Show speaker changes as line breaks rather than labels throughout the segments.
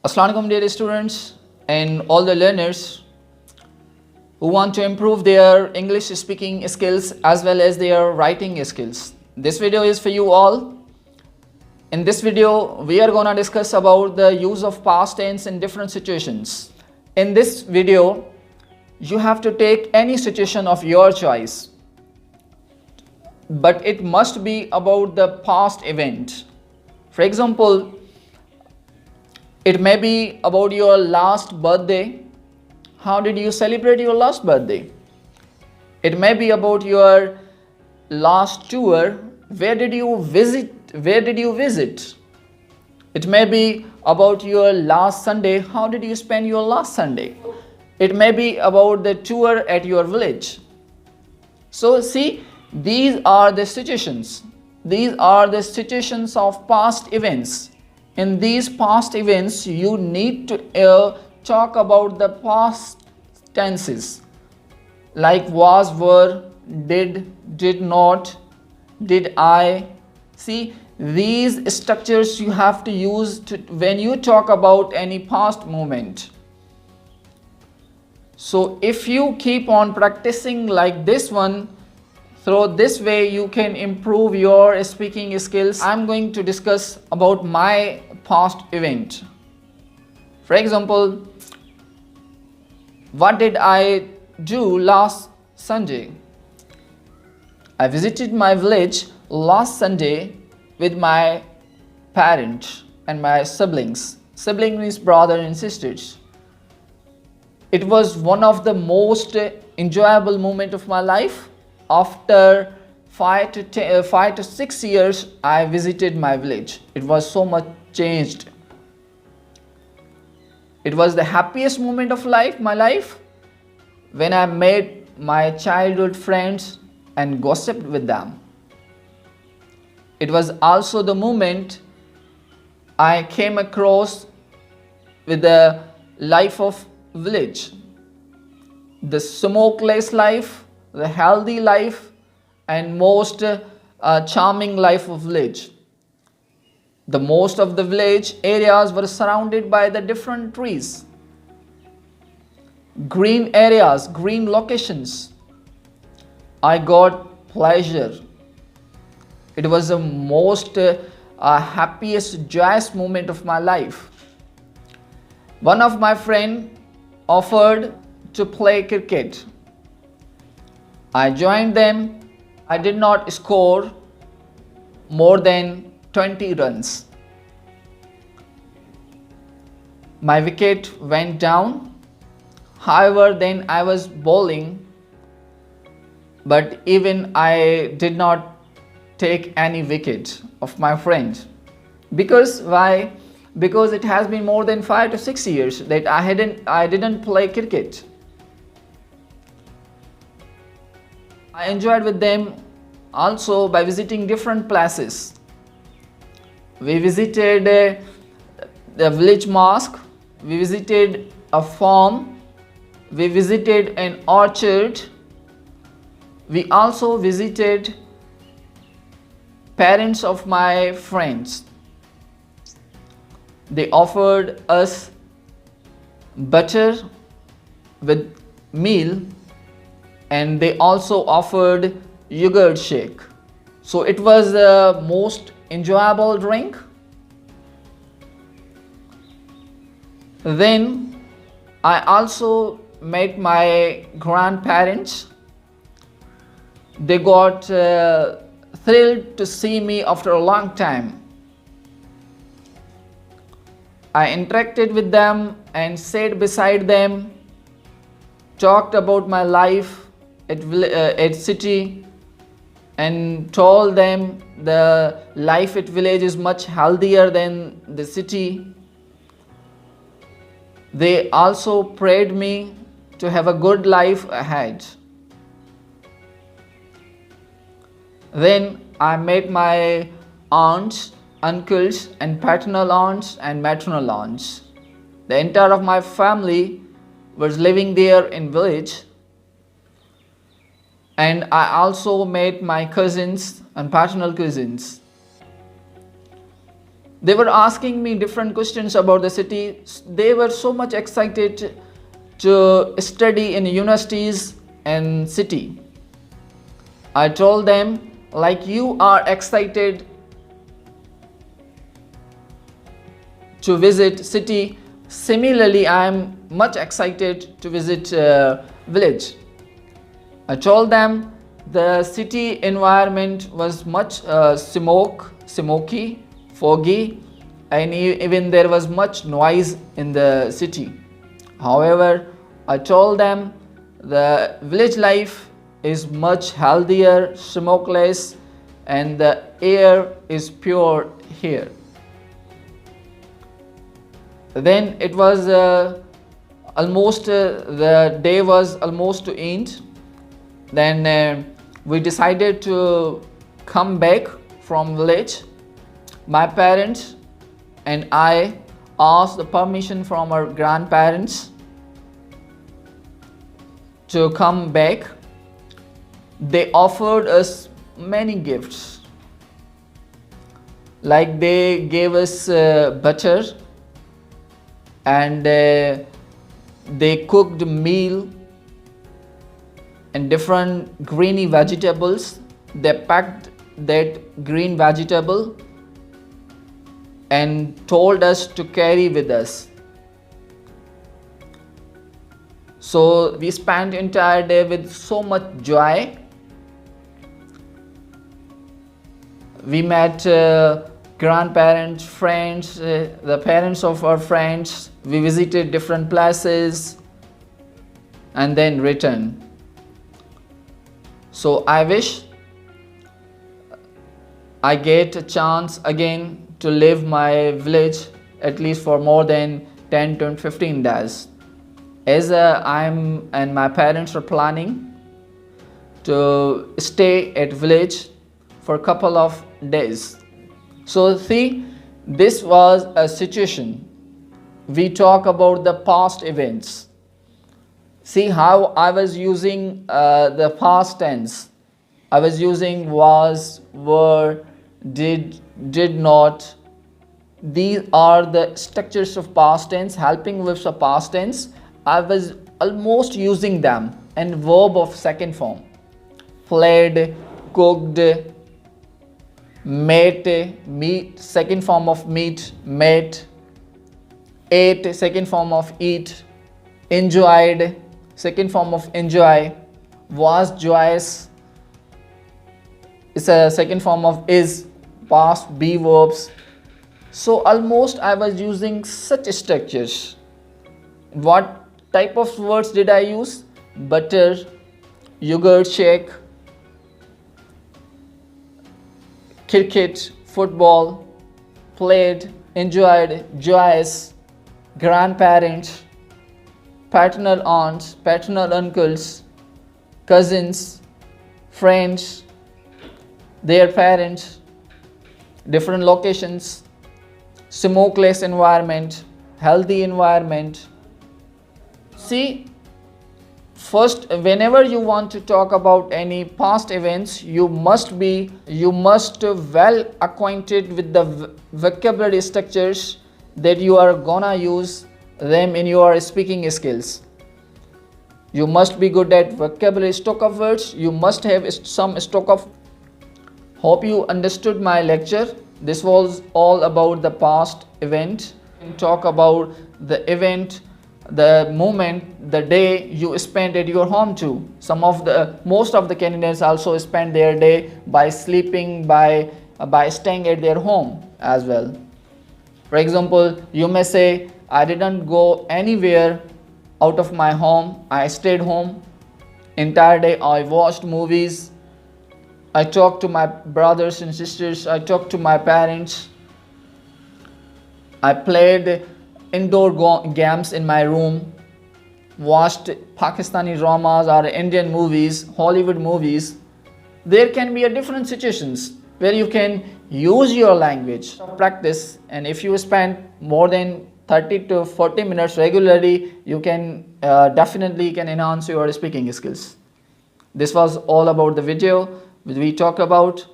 Assalamu alaikum dear students and all the learners who want to improve their English speaking skills as well as their writing skills. This video is for you all. In this video, we are going to discuss about the use of past tense in different situations. In this video, you have to take any situation of your choice, but it must be about the past event. For example, it may be about your last birthday. How did you celebrate your last birthday? It may be about your last tour. Where did you visit? It may be about your last Sunday. How did you spend your last Sunday? It may be about the tour at your village. So see, these are the situations. These are the situations of past events. In these past events, you need to talk about the past tenses like was, were, did not, did I. See, these structures you have to use when you talk about any past moment. So if you keep on practicing like this one, through this way you can improve your speaking skills. I'm going to discuss about my past event. For example, what did I do last Sunday? I visited my village last Sunday with my parents and my siblings. Siblings means brother and sisters. It was one of the most enjoyable moment of my life. After 5 to 6 years, I visited my village. It was so much changed. It was the happiest moment of my life, when I met my childhood friends and gossiped with them. It was also the moment I came across with the life of village, the smokeless life, the healthy life, and most charming life of village. The most of the village areas were surrounded by the different trees, green areas, green locations. I got pleasure. It was the most happiest, joyous moment of my life. One of my friends offered to play cricket. I joined them. I did not score more than 20 runs. My wicket went down. However, then I was bowling, but even I did not take any wicket of my friend. Because why? Because it has been more than 5 to 6 years that I didn't play cricket. I enjoyed with them also by visiting different places. We visited the village mosque, we visited a farm, we visited an orchard, we also visited parents of my friends. They offered us butter with meal, and they also offered yogurt shake. So it was the most enjoyable drink. Then I also met my grandparents. They got thrilled to see me after a long time. I interacted with them and sat beside them, talked about my life at city, and told them the life at village is much healthier than the city. They also prayed me to have a good life ahead. Then I met my aunts, uncles, and paternal aunts and maternal aunts. The entire of my family was living there in village. And I also met my cousins and paternal cousins. They were asking me different questions about the city. They were so much excited to study in universities and city. I told them, like you are excited to visit city, similarly I am much excited to visit village. I told them the city environment was much smoky, foggy, and even there was much noise in the city. However, I told them the village life is much healthier, smokeless, and the air is pure here. Then it was the day was almost to end. Then we decided to come back from village. My parents and I asked the permission from our grandparents to come back. They offered us many gifts, like they gave us butter, and they cooked meal and different greeny vegetables. They packed that green vegetable and told us to carry with us. So we spent entire day with so much joy. We met grandparents, friends, the parents of our friends. We visited different places and then returned. So I wish I get a chance again to live my village at least for more than 10 to 15 days. As I'm and my parents are planning to stay at village for a couple of days. So see, this was a situation. We talk about the past events. See how I was using the past tense. I was using was, were, did not. These are the structures of past tense, helping with the past tense. I was almost using them, and verb of second form. Played, cooked, met, meat, second form of meet, met, ate, second form of eat, enjoyed, second form of enjoy, was joyous, is a second form of is, past be verbs. So almost I was using such structures. What type of words did I use? Butter, yogurt shake, cricket, football, played, enjoyed, joyous, grandparents, paternal aunts, paternal uncles, cousins, friends, their parents, different locations, smokeless environment, healthy environment. See, first, whenever you want to talk about any past events, you must well acquainted with the vocabulary structures that you are gonna use them in your speaking skills. You must be good at vocabulary stock of words. You must have some stock of. Hope you understood my lecture. This was all about the past event. Talk about the event, the moment, the day you spent at your home too. Most of the candidates also spend their day by sleeping, by staying at their home as well. For example, you may say, I didn't go anywhere out of my home. I stayed home entire day. I watched movies. I talked to my brothers and sisters. I talked to my parents. I played indoor games in my room, watched Pakistani dramas or Indian movies, Hollywood movies. There can be a different situations where you can use your language, practice, and if you spend more than 30 to 40 minutes regularly, you can definitely enhance your speaking skills. This was all about the video we talk about,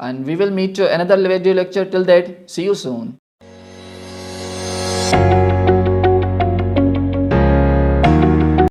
and we will meet to another video lecture. Till that, see you soon.